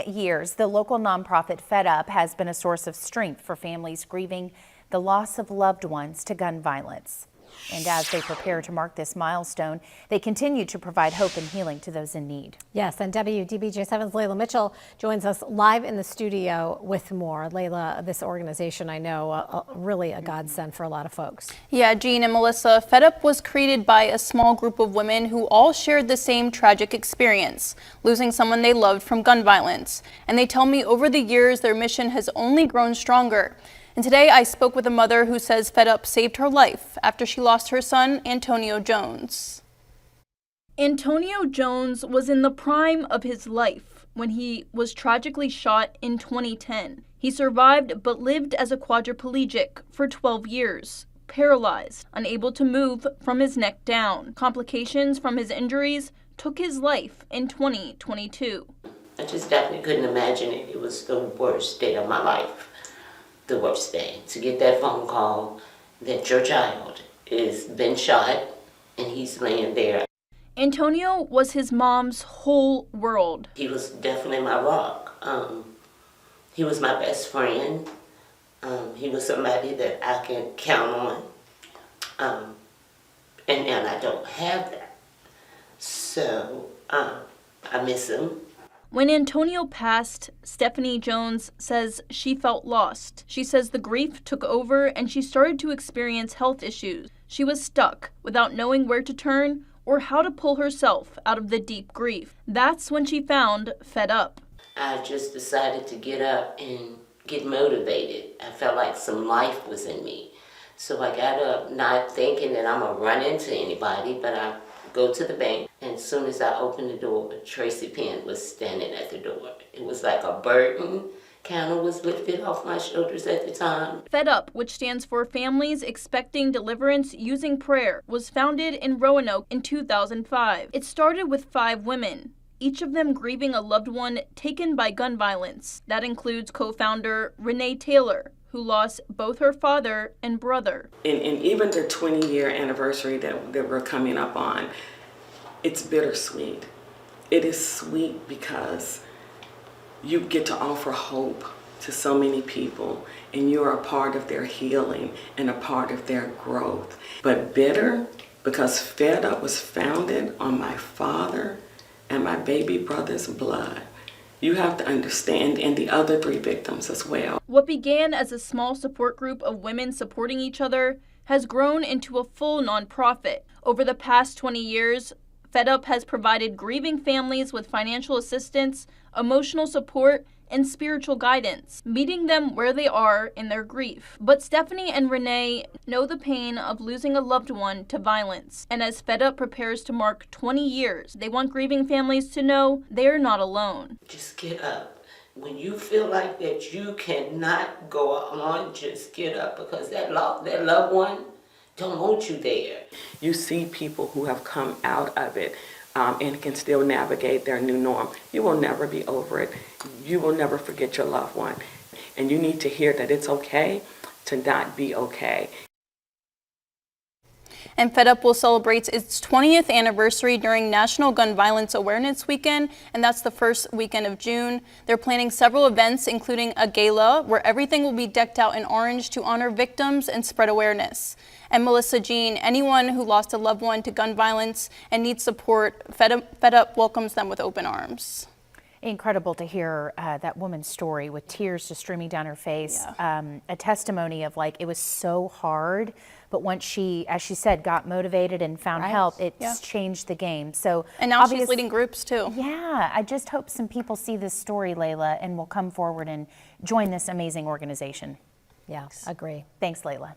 many years, the local nonprofit FedUp has been a source of strength for families grieving the loss of loved ones to gun violence. And as they prepare to mark this milestone, they continue to provide hope and healing to those in need. Yes, and WDBJ7's Layla Mitchell joins us live in the studio with more. Layla, this organization, I know, really a godsend for a lot of folks. Yeah, Jean and Melissa, FedUp was created by a small group of women who all shared the same tragic experience, losing someone they loved from gun violence. And they tell me over the years their mission has only grown stronger. And today I spoke with a mother who says FedUp saved her life after she lost her son, Antonio Jones. Antonio Jones was in the prime of his life when he was tragically shot in 2010. He survived but lived as a quadriplegic for 12 years, paralyzed, unable to move from his neck down. Complications from his injuries took his life in 2022. I just definitely couldn't imagine it. It was the worst day of my life. The worst day, to get that phone call that your child is been shot and he's laying there. Antonio was his mom's whole world. He was definitely my rock. He was my best friend. He was somebody that I can count on. And now I don't have that. So I miss him. When Antonio passed, Stephanie Jones says she felt lost. She says the grief took over and she started to experience health issues. She was stuck without knowing where to turn or how to pull herself out of the deep grief. That's when she found FedUp. I just decided to get up and get motivated. I felt like some life was in me. So I got up not thinking that I'm going to run into anybody, but I go to the bank, and as soon as I opened the door, Tracy Penn was standing at the door. It was like a burden kind of was lifted off my shoulders at the time. FedUp, which stands for Families Expecting Deliverance Using Prayer, was founded in Roanoke in 2005. It started with 5 women, each of them grieving a loved one taken by gun violence. That includes co-founder Renee Taylor, who lost both her father and brother. And even the 20-year anniversary that we're coming up on, it's bittersweet. It is sweet because you get to offer hope to so many people, and you're a part of their healing and a part of their growth. But bitter because FedUp was founded on my father and my baby brother's blood. You have to understand, and the other 3 victims as well. What began as a small support group of women supporting each other has grown into a full nonprofit. Over the past 20 years, FedUp has provided grieving families with financial assistance, emotional support, and spiritual guidance, meeting them where they are in their grief. But Stephanie and Renee know the pain of losing a loved one to violence. And as FedUp prepares to mark 20 years, they want grieving families to know they're not alone. Just get up. When you feel like that you cannot go on, just get up, because that loved one don't want you there. You see people who have come out of it and can still navigate their new norm. You will never be over it. You will never forget your loved one. And you need to hear that it's okay to not be okay. And FedUp will celebrate its 20th anniversary during National Gun Violence Awareness Weekend, and that's the first weekend of June. They're planning several events, including a gala where everything will be decked out in orange to honor victims and spread awareness. And Melissa, Jean, anyone who lost a loved one to gun violence and needs support, FedUp welcomes them with open arms. Incredible to hear that woman's story with tears just streaming down her face. Yeah. A testimony of like, it was so hard, but once she, as she said, got motivated and found help, it's changed the game. So, and now she's leading groups too. Yeah, I just hope some people see this story, Layla, and will come forward and join this amazing organization. Yeah, agree. Thanks, Layla.